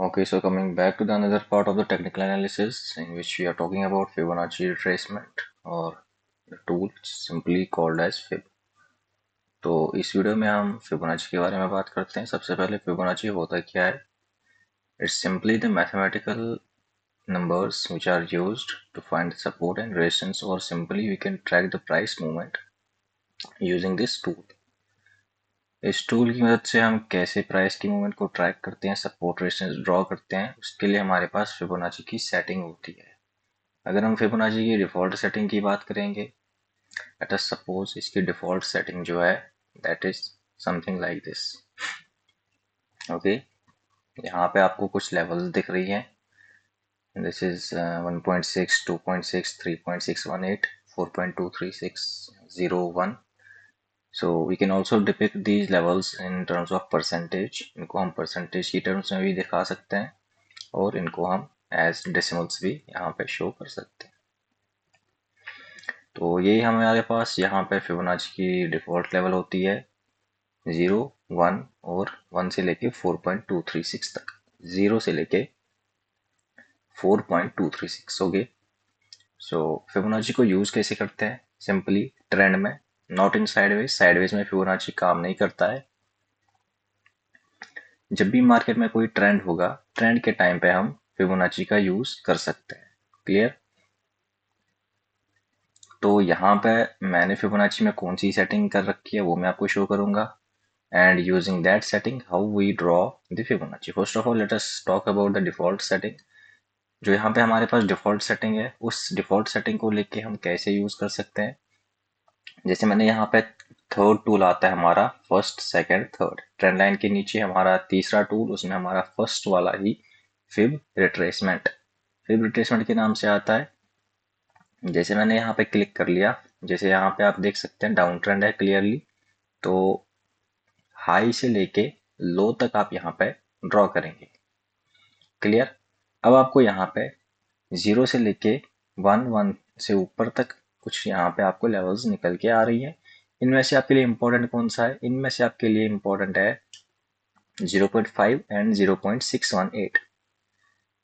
Okay, so coming back to the another part of the technical analysis in which we are talking about Fibonacci retracement or the tool simply called as Fib. तो इस video में हम Fibonacci के बारे में बात करते हैं। सबसे पहले फिबोनाची होता क्या है? It's simply the mathematical numbers which are used to find the support and resistance, or simply we can track the price movement using this tool. इस टूल की मदद से हम कैसे प्राइस की मूवमेंट को ट्रैक करते हैं, सपोर्ट रेजिस्टेंस ड्रॉ करते हैं, उसके लिए हमारे पास फिबोनाची की सेटिंग होती है। अगर हम फिबोनाची की डिफ़ॉल्ट सेटिंग की बात करेंगे, लेट अस सपोज इसकी डिफ़ॉल्ट सेटिंग जो है that is something like this. Okay, यहाँ पे आपको कुछ लेवल्स दिख रही हैं। This is 1.6, 2.6, 3.618, 4.23601। So we can also depict these levels in terms of percentage। इनको हम परसेंटेज की टर्म्स में भी दिखा सकते हैं और इनको हम एज डेसिमल्स भी यहाँ पे शो कर सकते हैं। तो यही हमारे पास यहाँ पे फिबोनाची की डिफ़ॉल्ट लेवल होती है 0, 1 और 1 से लेके 4.236 तक। 0 से लेके 4.236 हो गए। सो फिबोनाची को यूज़ कैसे करते हैं? सिंपली ट्रेंड में, नॉट इन साइडवेज। साइडवेज में फिबोनाची काम नहीं करता है। जब भी मार्केट में कोई ट्रेंड होगा, ट्रेंड के टाइम पे हम फिबोनाची का यूज कर सकते हैं। क्लियर? तो यहाँ पे मैंने फिबोनाची में कौन सी सेटिंग कर रखी है वो मैं आपको शो करूंगा, and using that setting how we draw the Fibonacci. First of all let us talk about the default setting. जो यहाँ पे हमारे पास डिफॉल्ट सेटिंग है, उस डिफॉल्ट सेटिंग को लेके हम कैसे यूज कर सकते हैं। जैसे मैंने यहाँ पे थर्ड टूल आता है हमारा, first, second, third. Trend line के नीचे हमारा तीसरा टूल, उसमें हमारा फर्स्ट वाला ही फिब रिट्रेसमेंट। फिब रिट्रेसमेंट के नाम से आता है। जैसे मैंने यहाँ पे क्लिक कर लिया, जैसे यहाँ पे आप देख सकते हैं डाउन ट्रेंड है क्लियरली, तो हाई से लेके लो तक आप यहाँ पे ड्रॉ करेंगे। क्लियर? अब आपको यहाँ पे 0 से लेके 1 से ऊपर तक कुछ यहाँ पे आपको लेवल्स निकल के आ रही है। इनमें से आपके लिए इंपॉर्टेंट कौन सा है? इनमें से आपके लिए इंपॉर्टेंट है 0.5 एंड 0.618।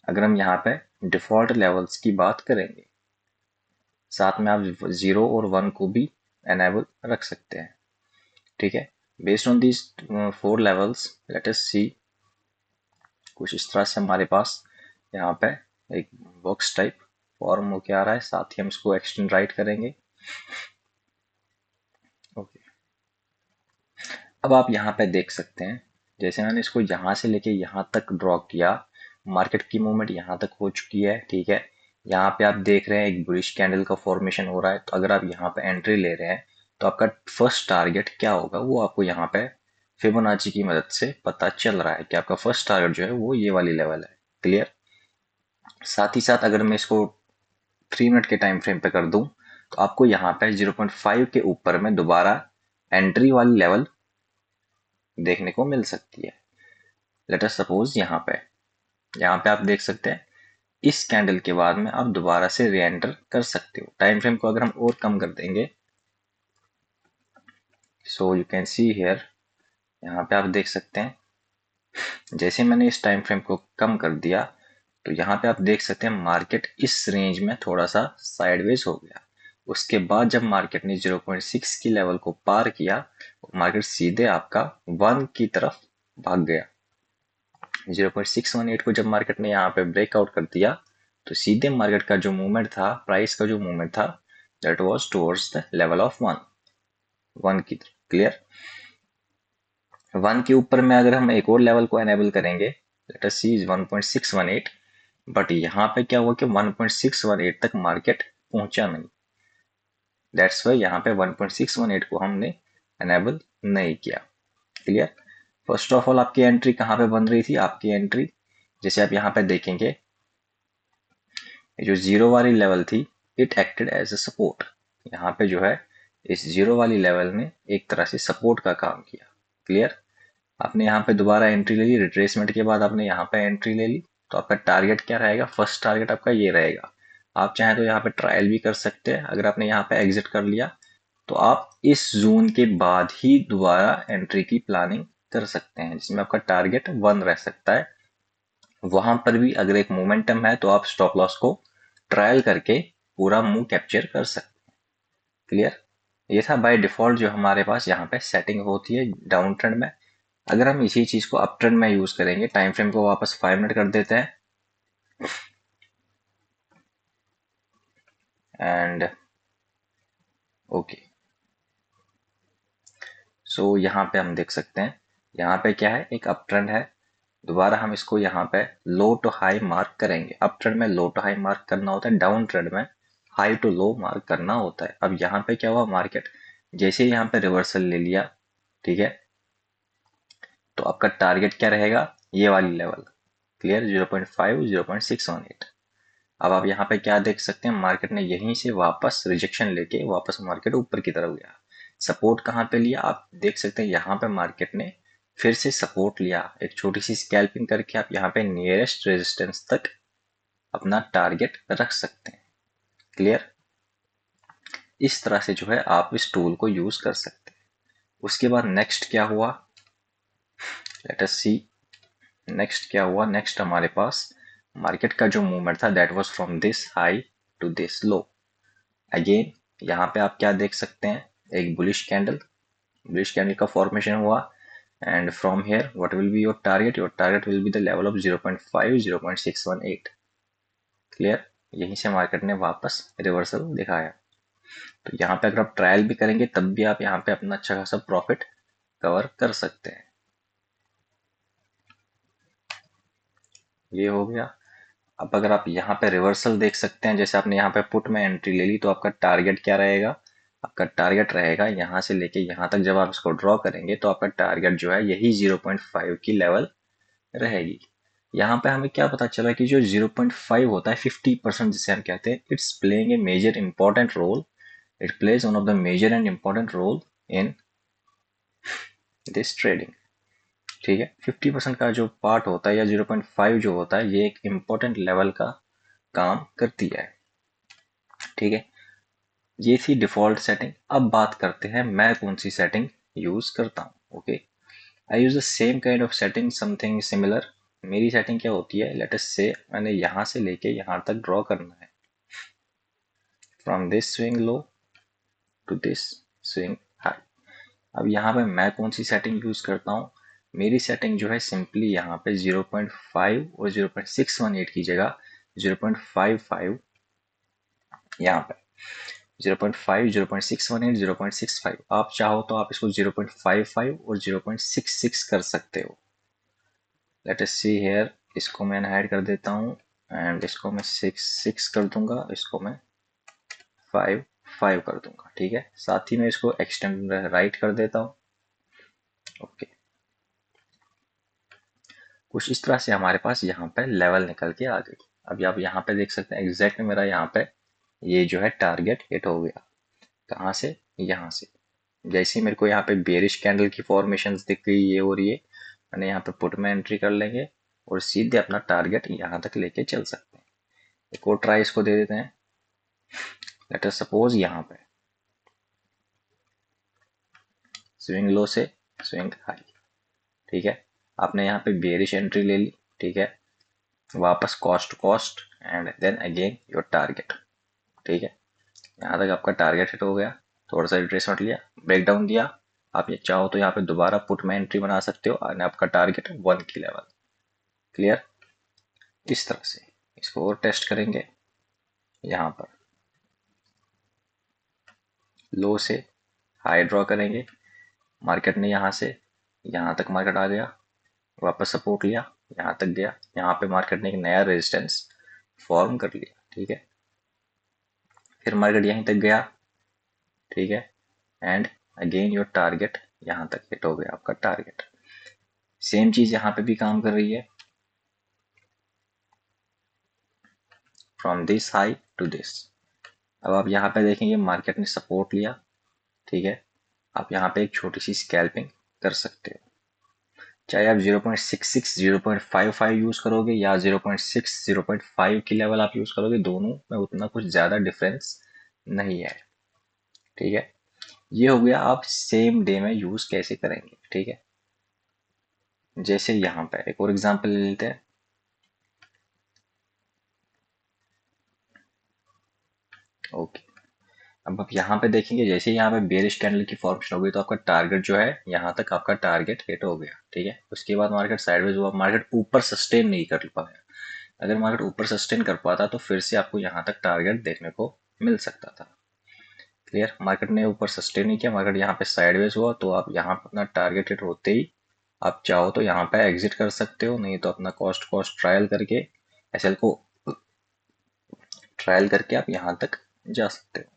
अगर हम यहाँ पे डिफॉल्ट लेवल्स की बात करेंगे, साथ में आप 0 और 1 को भी एनेबल रख सकते हैं। ठीक है, based on these 4 levels let us see. कुछ इस तरह से हमारे पास यहाँ पे एक बॉक्स टाइप फॉर्म होके आ रहा है, साथ ही हम इसको एक्सटेंड राइट करेंगे। ओके, अब आप यहाँ पे देख सकते हैं, जैसे मैंने इसको यहाँ से लेके यहाँ तक ड्रॉ किया, मार्केट की मूवमेंट यहाँ तक हो चुकी है। ठीक है, यहाँ पे आप देख रहे हैं एक बुलिश कैंडल का फॉर्मेशन हो रहा है। तो अगर आप यहाँ पे एंट्री ले रहे हैं तो आपका फर्स्ट टारगेट क्या होगा वो आपको यहाँ पे फिबोनाची की मदद से पता चल रहा है कि आपका फर्स्ट टारगेट जो है वो ये वाली लेवल है। क्लियर? साथ ही साथ अगर मैं इसको 3 मिनट के टाइम फ्रेम पे कर दूं तो आपको यहाँ पे 0.5 के ऊपर में दोबारा एंट्री वाली लेवल देखने को मिल सकती है। लेट अस सपोज यहाँ पे आप देख सकते हैं इस कैंडल के बाद में आप दोबारा से री एंटर कर सकते हो। टाइम फ्रेम को अगर हम और कम कर देंगे, so you can see here, यहाँ पे आप देख सकते हैं जैसे मैंने इस टाइम फ्रेम को कम कर दिया तो यहाँ पे आप देख सकते हैं मार्केट इस रेंज में थोड़ा सा साइडवेज हो गया। उसके बाद जब मार्केट ने 0.6 की लेवल को पार किया, मार्केट सीधे आपका 1 की तरफ भाग गया। 0.618 को जब मार्केट ने यहाँ पे ब्रेकआउट कर दिया तो सीधे मार्केट का जो मूवमेंट था, प्राइस का जो मूवमेंट था, that was towards the level of 1 की तरफ। क्लियर? 1 के ऊपर में अगर हम एक और लेवल को एनेबल करेंगे, लेट अस सी 1.618, बट यहाँ पे क्या हुआ कि 1.618 तक मार्केट पहुंचा नहीं। दैट्स वाई यहाँ पे 1.618 को हमने एनेबल नहीं किया। क्लियर? फर्स्ट ऑफ ऑल आपकी एंट्री कहाँ पे बन रही थी? आपकी एंट्री जैसे आप यहाँ पे देखेंगे, जो 0 वाली लेवल थी, it acted as a support. यहाँ पे जो है इस 0 वाली लेवल ने एक तरह से सपोर्ट का काम किया। क्लियर? आपने यहाँ पे दोबारा एंट्री ले ली, रिट्रेसमेंट के बाद आपने यहाँ पे एंट्री ले ली, तो आपका टारगेट क्या रहेगा? फर्स्ट टारगेट आपका ये रहेगा। आप चाहें तो यहाँ पे ट्रायल भी कर सकते हैं। अगर आपने यहाँ पे एग्जिट कर लिया तो आप इस जोन के बाद ही दोबारा एंट्री की प्लानिंग कर सकते हैं, जिसमें आपका टारगेट 1 रह सकता है। वहां पर भी अगर एक मोमेंटम है तो आप स्टॉप लॉस को ट्रायल करके पूरा मूव कैप्चर कर सकते हैं। क्लियर? ये था बाय डिफॉल्ट जो हमारे पास यहाँ पे सेटिंग होती है डाउन ट्रेंड में। अगर हम इसी चीज को अप ट्रेंड में यूज करेंगे, टाइम फ्रेम को वापस 5 मिनट कर देते हैं एंड ओके। सो यहाँ पे हम देख सकते हैं, यहाँ पे क्या है, एक अप ट्रेंड है। दोबारा हम इसको यहाँ पे लो टू हाई मार्क करेंगे। अप ट्रेंड में लो टू हाई मार्क करना होता है, डाउन ट्रेंड में हाई टू लो मार्क करना होता है। अब यहाँ पे क्या हुआ, मार्केट जैसे ही यहाँ पे रिवर्सल ले लिया, ठीक है, तो आपका टारगेट क्या रहेगा, ये वाली लेवल। क्लियर? 0.5 0.618। अब आप यहाँ पे क्या देख सकते हैं, मार्केट ने यहीं से वापस रिजेक्शन लेके वापस मार्केट ऊपर की तरफ गया। सपोर्ट कहाँ पे लिया आप देख सकते हैं, यहाँ पे मार्केट ने फिर से सपोर्ट लिया, एक छोटी सी स्कैल्पिंग करके आप यहाँ पे नियरेस्ट रेजिस्टेंस तक अपना टारगेट रख सकते हैं। क्लियर? इस तरह से जो है आप इस टूल को यूज कर सकते हैं। उसके बाद नेक्स्ट क्या हुआ, लेट अस सी। नेक्स्ट क्या हुआ, नेक्स्ट हमारे पास मार्केट का जो मूवमेंट था that was from this high to this low. Again यहाँ पे आप क्या देख सकते हैं, एक बुलिश कैंडल का फॉर्मेशन हुआ and from here what will be your target will be the level of 0.5 0.618। Clear? यहीं से मार्केट ने वापस रिवर्सल दिखाया। तो यहाँ पे अगर आप ट्रायल भी करेंगे तब भी आप यहाँ पे अपना अच्छा खासा प्रॉफिट कवर कर सकते हैं। ये हो गया। अब अगर आप यहाँ पे रिवर्सल देख सकते हैं, जैसे आपने यहाँ पे पुट में एंट्री ले ली तो आपका टारगेट क्या रहेगा, आपका टारगेट रहेगा यहाँ से लेके यहाँ तक। जब आप इसको ड्रॉ करेंगे तो आपका टारगेट जो है यही 0.5 की लेवल रहेगी। यहाँ पे हमें क्या पता चला कि जो 0.5 होता है 50% जिसे हम कहते हैं, it's playing a major important role, it plays one of the major and important role in this trading. ठीक है, 50% का जो पार्ट होता है या 0.5 जो होता है ये एक इंपॉर्टेंट लेवल का काम करती है। ठीक है, ये थी डिफॉल्ट सेटिंग। अब बात करते हैं मैं कौन सी सेटिंग यूज करता हूँ। Okay, I use the same kind of setting, something similar. मेरी सेटिंग क्या होती है, लेट अस से मैंने यहां से लेके यहां तक ड्रॉ करना है, from this swing low to this swing high. अब यहाँ पे मैं कौन सी सेटिंग यूज करता हूँ, मेरी सेटिंग जो है सिंपली यहाँ पे 0.5 और 0.618 की जगह 0.55, यहाँ पे 0.5 0.618 0.65। आप चाहो तो आप इसको 0.55 और 0.66 कर सकते हो। लेट अस सी हियर, इसको मैं हाइड कर देता हूँ एंड इसको मैं 6 कर दूंगा, इसको मैं 5 कर दूंगा। ठीक है, साथ ही मैं इसको एक्सटेंड राइट कर देता हूँ। ओके, कुछ इस तरह से हमारे पास यहाँ पे लेवल निकल के आ गई। अब आप यहाँ पे देख सकते हैं एग्जैक्ट मेरा यहाँ पे ये जो है टारगेट हिट हो गया। कहाँ से, यहाँ से। जैसे ही मेरे को यहाँ पे बेरिश कैंडल की फॉर्मेशंस दिख गई ये हो रही है, मैंने यहाँ पे पुट में एंट्री कर लेंगे और सीधे अपना टारगेट यहाँ तक लेके चल सकते हैं। एक और ट्राई इसको दे देते हैं। लेट अस सपोज यहाँ पे स्विंग लो से स्विंग हाई। ठीक है, आपने यहाँ पे बेरिश एंट्री ले ली। ठीक है, वापस cost cost and then again your target. ठीक है, यहाँ तक आपका टारगेट हिट हो गया। थोड़ा सा रिट्रेसमेंट लिया, ब्रेक डाउन दिया। आप ये चाहो तो यहाँ पे दोबारा पुट में एंट्री बना सकते हो और आपका टारगेट 1 की लेवल। क्लियर? इस तरह से इसको और टेस्ट करेंगे। यहाँ पर लो से हाई ड्रॉ करेंगे, मार्केट ने यहाँ से यहाँ तक मार्केट आ गया, वापस सपोर्ट लिया, यहाँ तक गया, यहाँ पे मार्केट ने एक नया रेजिस्टेंस फॉर्म कर लिया। ठीक है, फिर मार्केट यहीं तक गया। ठीक है, एंड अगेन योर टारगेट यहाँ तक हिट हो गया आपका टारगेट। सेम चीज यहाँ पे भी काम कर रही है, from this high to this. अब आप यहाँ पे देखेंगे मार्केट ने सपोर्ट लिया। ठीक है, आप यहाँ पे एक छोटी सी स्कैल्पिंग कर सकते हो, चाहे आप 0.66 0.55 यूज करोगे या 0.6 0.5 की लेवल आप यूज करोगे, दोनों में उतना कुछ ज्यादा डिफरेंस नहीं है। ठीक है, ये हो गया आप सेम डे में यूज कैसे करेंगे। ठीक है, जैसे यहाँ पे एक और एग्जांपल ले लेते हैं। ओके, अब आप यहाँ पे देखेंगे जैसे ही यहाँ पे बेरिश कैंडल की फॉर्मेशन होगी तो आपका टारगेट जो है यहाँ तक आपका टारगेट हिट हो गया, ठीक है। उसके बाद मार्केट साइडवेज हुआ, मार्केट ऊपर सस्टेन नहीं कर पाया। अगर मार्केट ऊपर सस्टेन कर पाता तो फिर से आपको यहाँ तक टारगेट देखने को मिल सकता था। क्लियर, मार्केट ने ऊपर सस्टेन नहीं किया, मार्केट यहाँ पे साइडवेज हुआ, तो आप यहाँ पे अपना टारगेट हिट होते ही आप चाहो तो यहाँ पे एग्जिट कर सकते हो, नहीं तो अपना कॉस्ट ट्रायल करके एसएल को ट्रायल करके आप यहाँ तक जा सकते हो।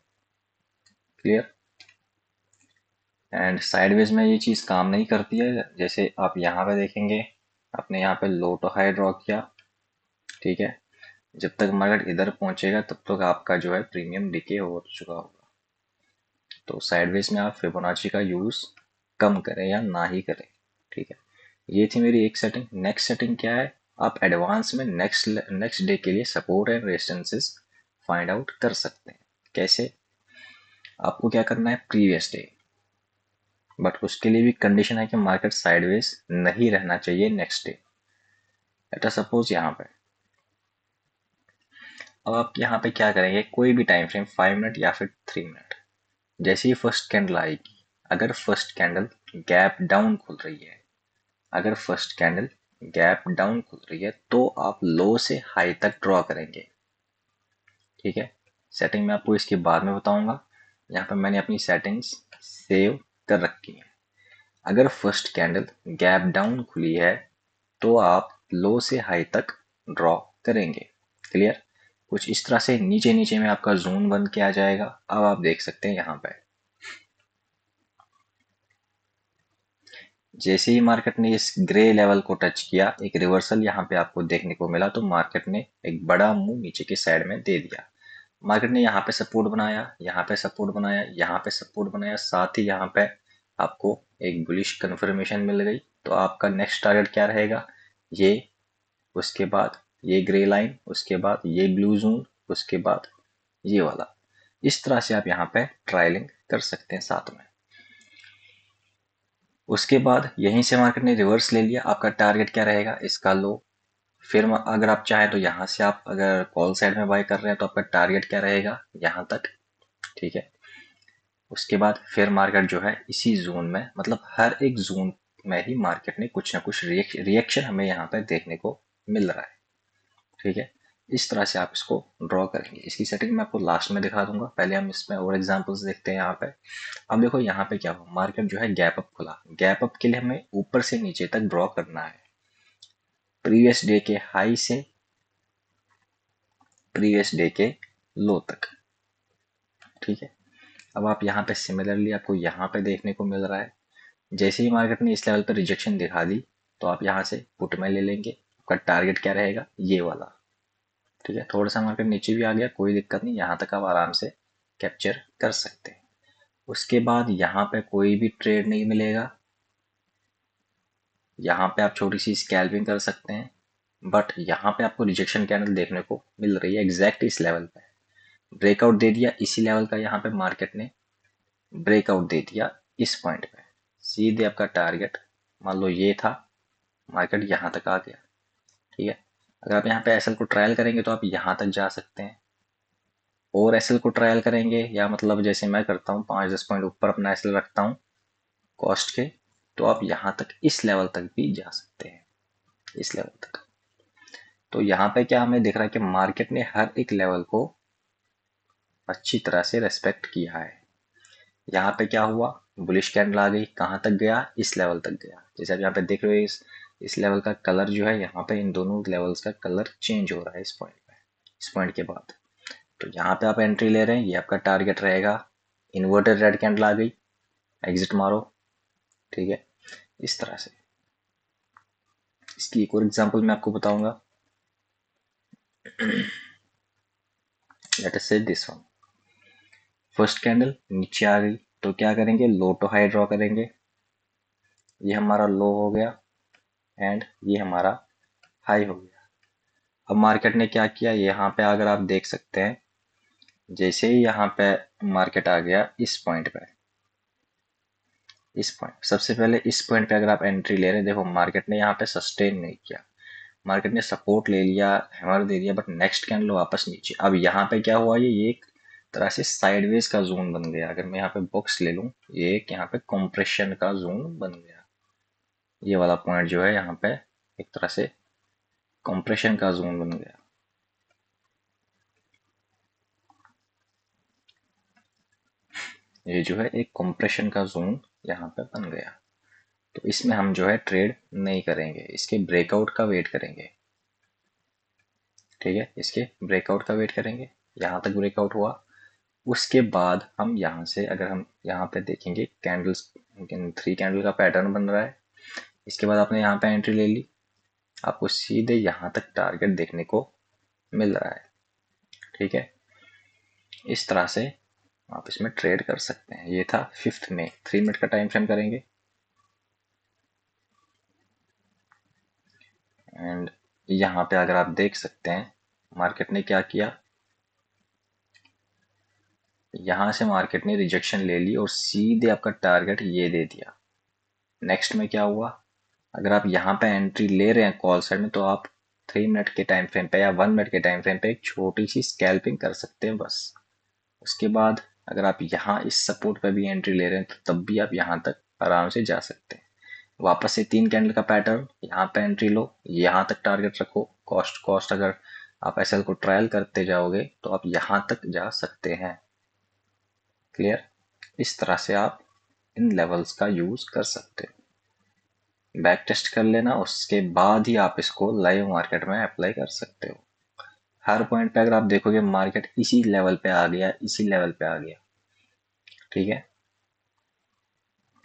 क्लियर, एंड साइडवेज में ये चीज काम नहीं करती है। जैसे आप यहाँ पे देखेंगे, आपने यहाँ पे लो टू हाई ड्रॉ किया, ठीक है। जब तक मार्केट इधर पहुंचेगा तब तक आपका जो है प्रीमियम डिके हो चुका होगा। तो साइडवेज में आप फिबोनाची का यूज कम करें या ना ही करें, ठीक है। ये थी मेरी एक सेटिंग। नेक्स्ट सेटिंग क्या है, आप एडवांस में नेक्स्ट डे के लिए support and resistances find out कर सकते हैं। कैसे, आपको क्या करना है, प्रीवियस डे, बट उसके लिए भी कंडीशन है कि मार्केट साइडवेज नहीं रहना चाहिए next day. Let us suppose यहाँ पे, अब आप यहाँ पे क्या करेंगे, कोई भी टाइम फ्रेम 5 मिनट या फिर 3 मिनट, जैसे ही फर्स्ट कैंडल आएगी, अगर फर्स्ट कैंडल गैप डाउन खुल रही है, अगर फर्स्ट कैंडल गैप डाउन खुल रही है तो आप लो से हाई तक ड्रॉ करेंगे, ठीक है। सेटिंग मैं आपको इसके बाद में बताऊंगा। यहाँ पे मैंने अपनी सेटिंग्स सेव कर रखी है। अगर फर्स्ट कैंडल गैप डाउन खुली है तो आप लो से हाई तक ड्रॉ करेंगे। क्लियर, कुछ इस तरह से नीचे नीचे में आपका जोन बन के आ जाएगा। अब आप देख सकते हैं यहाँ पे जैसे ही मार्केट ने इस ग्रे लेवल को टच किया, एक रिवर्सल यहाँ पे आपको देखने को मिला, तो मार्केट ने एक बड़ा मूव नीचे के साइड में दे दिया। मार्केट ने यहाँ पे सपोर्ट बनाया, यहाँ पे सपोर्ट बनाया, यहाँ पे सपोर्ट बनाया, साथ ही यहाँ पे आपको एक बुलिश कंफर्मेशन मिल गई। तो आपका नेक्स्ट टारगेट क्या रहेगा, ये, उसके बाद ये ग्रे लाइन, उसके बाद ये ब्लू जोन, उसके बाद ये वाला। इस तरह से आप यहाँ पे ट्रायलिंग कर सकते हैं साथ में। उसके बाद यहीं से मार्केट ने रिवर्स ले लिया, आपका टारगेट क्या रहेगा, इसका लो। फिर अगर आप चाहें तो यहाँ से आप अगर कॉल साइड में बाय कर रहे हैं तो आपका टारगेट क्या रहेगा, यहाँ तक, ठीक है। उसके बाद फिर मार्केट जो है इसी जोन में, मतलब हर एक जोन में ही मार्केट ने कुछ ना कुछ रिएक्शन हमें यहाँ पे देखने को मिल रहा है, ठीक है। इस तरह से आप इसको ड्रॉ करेंगे। इसकी सेटिंग मैं आपको लास्ट में दिखा दूंगा, पहले हम इसमें और एग्जांपल्स देखते हैं यहाँ पे। अब देखो यहाँ पे क्या हुआ, मार्केट जो है गैप अप खुला, गैप अप के लिए हमें ऊपर से नीचे तक ड्रॉ करना है, प्रीवियस डे के हाई से प्रीवियस डे के लो तक, ठीक है। अब आप यहाँ पे सिमिलरली आपको यहाँ पे देखने को मिल रहा है, जैसे ही मार्केट ने इस लेवल पर रिजेक्शन दिखा दी तो आप यहाँ से पुट में ले लेंगे। आपका टारगेट क्या रहेगा, ये वाला, ठीक है। थोड़ा सा मार्केट नीचे भी आ गया, कोई दिक्कत नहीं, यहाँ तक आप आराम से कैप्चर कर सकते हैं। उसके बाद यहाँ पे कोई भी ट्रेड नहीं मिलेगा, यहाँ पे आप छोटी सी स्कैल्पिंग कर सकते हैं, बट यहाँ पे आपको रिजेक्शन कैंडल देखने को मिल रही है एग्जैक्ट इस लेवल पे, ब्रेकआउट दे दिया इसी लेवल का, यहाँ पे मार्केट ने ब्रेकआउट दे दिया इस पॉइंट पे, सीधे आपका टारगेट मान लो ये था, मार्केट यहाँ तक आ गया, ठीक है। अगर आप यहाँ पे एसएल को ट्रायल करेंगे तो आप यहाँ तक जा सकते हैं, और एसएल को ट्रायल करेंगे या मतलब जैसे मैं करता हूँ 5-10 पॉइंट ऊपर अपना एसएल रखता हूँ कॉस्ट के, तो आप यहाँ तक इस लेवल तक भी जा सकते हैं, इस लेवल तक। तो यहाँ पे क्या हमें दिख रहा है कि मार्केट ने हर एक लेवल को अच्छी तरह से रेस्पेक्ट किया है। यहाँ पे क्या हुआ, बुलिश कैंडल आ गई, कहाँ तक गया, इस लेवल तक गया। जैसे आप यहाँ पे देख रहे हो इस लेवल का कलर जो है, यहाँ पे इन दोनों लेवल्स का कलर चेंज हो रहा है इस पॉइंट पे, इस पॉइंट के बाद। तो यहाँ पे आप एंट्री ले रहे हैं, ये आपका टारगेट रहेगा। इन्वर्टेड रेड कैंडल आ गई, एग्जिट मारो, ठीक है। इस तरह से इसकी एक और एग्जांपल मैं आपको बताऊंगा। लेट अस से दिस वन, फर्स्ट कैंडल नीचे आ गई तो क्या करेंगे, लो टू हाई ड्रॉ करेंगे। ये हमारा लो हो गया एंड ये हमारा हाई हो गया। अब मार्केट ने क्या किया, यहाँ पे अगर आप देख सकते हैं, जैसे ही यहाँ पे मार्केट आ गया इस पॉइंट पे, इस पॉइंट, सबसे पहले इस पॉइंट पे अगर आप एंट्री ले रहे हैं, देखो मार्केट ने यहाँ पे सस्टेन नहीं किया, मार्केट ने सपोर्ट ले लिया, हैमर दे दिया, बट नेक्स्ट कैंडल वापस नीचे। अब यहाँ पे क्या हुआ, ये एक तरह से साइडवेज का जोन बन गया। अगर मैं यहाँ पे बॉक्स ले लूँ, ये एक यहाँ पे कंप्रेशन का जोन बन गया। ये वाला पॉइंट जो है यहाँ पे एक तरह से कंप्रेशन का जोन बन गया। ये जो है एक कंप्रेशन का जोन यहाँ पे बन गया। तो इसमें हम जो है ट्रेड नहीं करेंगे, इसके ब्रेकआउट का वेट करेंगे। ठीक है, इसके ब्रेकआउट का वेट करेंगे। यहाँ तक ब्रेकआउट हुआ, उसके बाद हम यहाँ से अगर हम यहाँ पे देखेंगे कैंडल्स, 3 कैंडल का पैटर्न बन रहा है। इसके बाद आपने यहाँ पे एंट्री ले ली, आपको सीधे यहाँ तक टारगेट देखने को मिल रहा है। ठीक है, इस तरह से आप इसमें ट्रेड कर सकते हैं। ये था 5th में, 3 मिनट का टाइम फ्रेम करेंगे। एंड यहाँ पे अगर आप देख सकते हैं मार्केट ने क्या किया, यहाँ से मार्केट ने रिजेक्शन ले ली और सीधे आपका टारगेट ये दे दिया। नेक्स्ट में क्या हुआ, अगर आप यहाँ पे एंट्री ले रहे हैं कॉल साइड में, तो आप 3 मिनट के टाइम फ्रेम पे या 1 मिनट के टाइम फ्रेम पे एक छोटी सी स्कैल्पिंग कर सकते हैं बस। उसके बाद अगर आप यहाँ इस सपोर्ट पे भी एंट्री ले रहे हैं, तो तब भी आप यहाँ तक आराम से जा सकते हैं। वापस से 3 कैंडल का पैटर्न, यहाँ पे एंट्री लो, यहाँ तक टारगेट रखो। कॉस्ट अगर आप एसएल को ट्रायल करते जाओगे तो आप यहाँ तक जा सकते हैं। क्लियर, इस तरह से आप इन लेवल्स का यूज कर सकते हो। बैक टेस्ट कर लेना, उसके बाद ही आप इसको लाइव मार्केट में अप्लाई कर सकते हो। हर पॉइंट पे अगर आप देखोगे मार्केट इसी लेवल पे आ गया, इसी लेवल पे आ गया। ठीक है,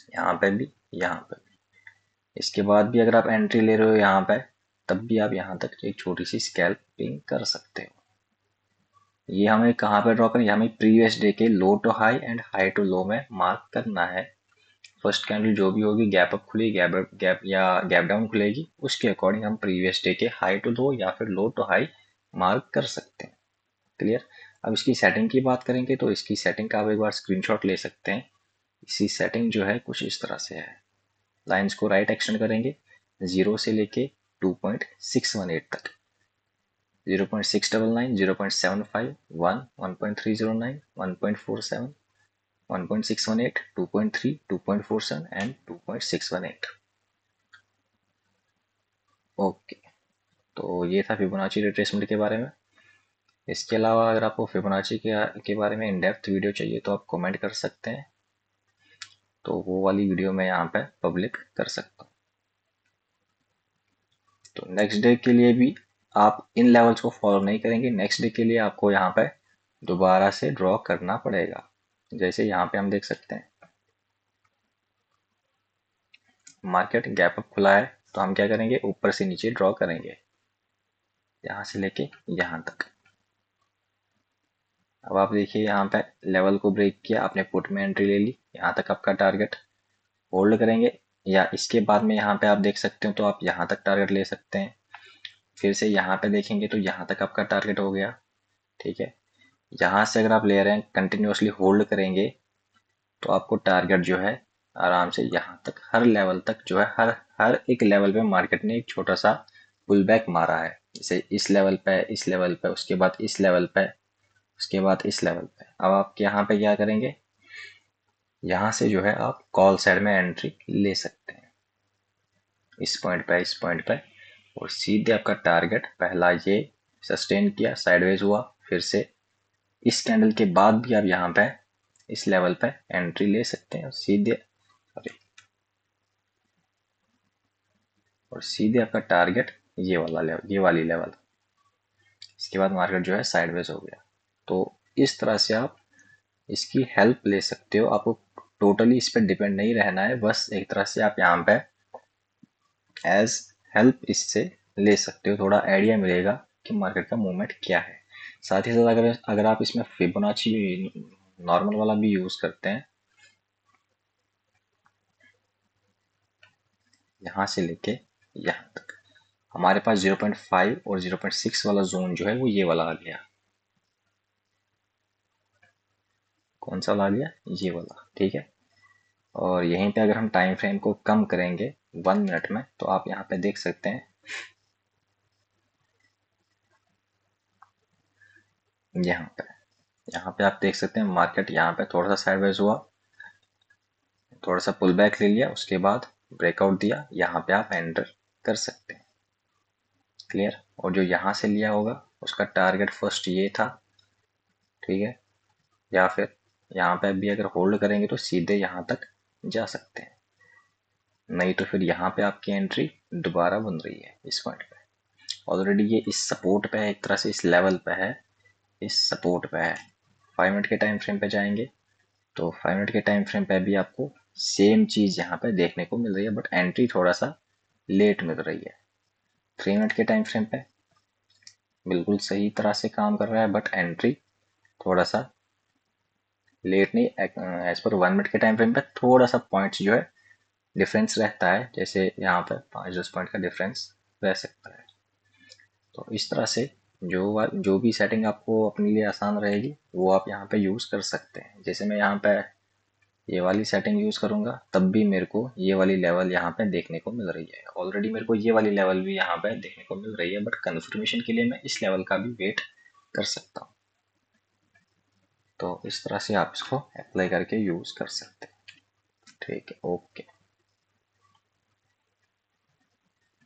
यहाँ पे भी, यहाँ पे भी। इसके बाद भी अगर आप एंट्री ले रहे हो यहाँ पे, तब भी आप यहाँ तक एक छोटी सी स्कैल्पिंग कर सकते हो। ये हमें कहाँ पे ड्रॉ करना है, हमें प्रीवियस डे के low to high and high to low में मार्क करना है। फर्स्ट कैंडल जो भी होगी, गैप अप खुलेगी, गैप या गैप डाउन खुलेगी, उसके अकॉर्डिंग हम प्रीवियस डे के हाई टू लो या फिर लो टू हाई मार्क कर सकते हैं। क्लियर, अब इसकी सेटिंग की बात करेंगे तो इसकी सेटिंग का आप एक बार स्क्रीनशॉट ले सकते हैं। इसकी सेटिंग जो है कुछ इस तरह से है। लाइंस को राइट एक्सटेंड करेंगे 0 से लेके 2.618 तक, 0.699, 0.751, 1.309, 1.47, 1.618, 2.3, 2.47 एंड 2.618। ओके, तो ये था फिबोनाची रिट्रेसमेंट के बारे में। इसके अलावा अगर आपको फिबोनाची के बारे में इन डेप्थ वीडियो चाहिए तो आप कमेंट कर सकते हैं, तो वो वाली वीडियो मैं यहाँ पे पब्लिक कर सकता हूँ। तो नेक्स्ट डे के लिए भी आप इन लेवल्स को फॉलो नहीं करेंगे, नेक्स्ट डे के लिए आपको यहाँ पे दोबारा से ड्रॉ करना पड़ेगा। जैसे यहाँ पे हम देख सकते हैं मार्केट गैप अप खुला है, तो हम क्या करेंगे, ऊपर से नीचे ड्रॉ करेंगे, यहाँ से लेके यहाँ तक। अब आप देखिए यहाँ पे लेवल को ब्रेक किया, आपने पुट में एंट्री ले ली, यहाँ तक आपका टारगेट होल्ड करेंगे, या इसके बाद में यहाँ पे आप देख सकते हो तो आप यहाँ तक टारगेट ले सकते हैं। फिर से यहाँ पे देखेंगे तो यहाँ तक आपका टारगेट हो गया। ठीक है, यहाँ से अगर आप ले रहे हैं कंटिन्यूसली होल्ड करेंगे तो आपको टारगेट जो है आराम से यहाँ तक, हर लेवल तक जो है, हर हर एक लेवल पे मार्केट ने एक छोटा सा पुल बैक मारा है। जैसे इस लेवल पे, इस लेवल पे, उसके बाद इस लेवल पे, उसके बाद इस लेवल पे। अब आप यहाँ पे क्या करेंगे, यहाँ से जो है आप कॉल साइड में एंट्री ले सकते हैं, इस पॉइंट पे, इस पॉइंट पे, और सीधे आपका टारगेट पहला ये सस्टेन किया, साइडवेज हुआ, फिर से इस कैंडल के बाद भी आप यहाँ पे इस लेवल पे एंट्री ले सकते हैं, और सीधे आपका टारगेट ये वाला लेवल, ये वाली लेवल। इसके बाद मार्केट जो है साइडवेज हो गया। तो इस तरह से आप इसकी हेल्प ले सकते हो। आपको टोटली इस पर डिपेंड नहीं रहना है, बस एक तरह से आप यहाँ पे एज हेल्प इससे ले सकते हो, थोड़ा आइडिया मिलेगा कि मार्केट का मूवमेंट क्या है। साथ ही साथ अगर आप इसमें फिबोनाची नॉर्मल वाला भी यूज करते हैं, यहाँ से लेके यहाँ तक हमारे पास 0.5 और 0.6 वाला जोन जो है वो ये वाला आ गया। कौन सा वाला आ गया, ये वाला। ठीक है, और यहीं पे अगर हम टाइम फ्रेम को कम करेंगे 1 मिनट में, तो आप यहाँ पे देख सकते हैं यहाँ पे यहाँ पे आप देख सकते हैं मार्केट यहाँ पे थोड़ा सा साइडवेज हुआ, थोड़ा सा पुल बैक ले लिया, उसके बाद ब्रेकआउट दिया, यहाँ पे आप एंटर कर सकते हैं। क्लियर। और जो यहाँ से लिया होगा उसका टारगेट फर्स्ट ये था, ठीक है, या फिर यहाँ पे भी अगर होल्ड करेंगे तो सीधे यहाँ तक जा सकते हैं, नहीं तो फिर यहाँ पे आपकी एंट्री दोबारा बन रही है इस पॉइंट पे। ऑलरेडी ये इस सपोर्ट पे है, एक तरह से इस लेवल पे है, इस सपोर्ट पे है। 5 मिनट के टाइम फ्रेम पे जाएंगे तो 5 मिनट के टाइम फ्रेम पे भी आपको सेम चीज यहाँ पे देखने को मिल रही है, बट एंट्री थोड़ा सा लेट मिल रही है। 3 मिनट के टाइम फ्रेम पे बिल्कुल सही तरह से काम कर रहा है, बट एंट्री थोड़ा सा लेट नहीं, एज पर 1 मिनट के टाइम फ्रेम पे थोड़ा सा पॉइंट्स जो है डिफरेंस रहता है, जैसे यहाँ पे 5-10 पॉइंट का डिफरेंस रह सकता है। तो इस तरह से जो भी सेटिंग आपको अपने लिए आसान रहेगी वो आप यहाँ पे यूज कर सकते हैं। जैसे मैं यहाँ पे ये वाली सेटिंग यूज करूंगा तब भी मेरे को ये वाली लेवल यहाँ पे देखने को मिल रही है। ऑलरेडी मेरे को ये वाली लेवल भी यहाँ पे देखने को मिल रही है, बट कंफर्मेशन के लिए मैं इस लेवल का भी वेट कर सकता हूँ। तो इस तरह से आप इसको अप्लाई करके यूज कर सकते हैं। ठीक है, ओके।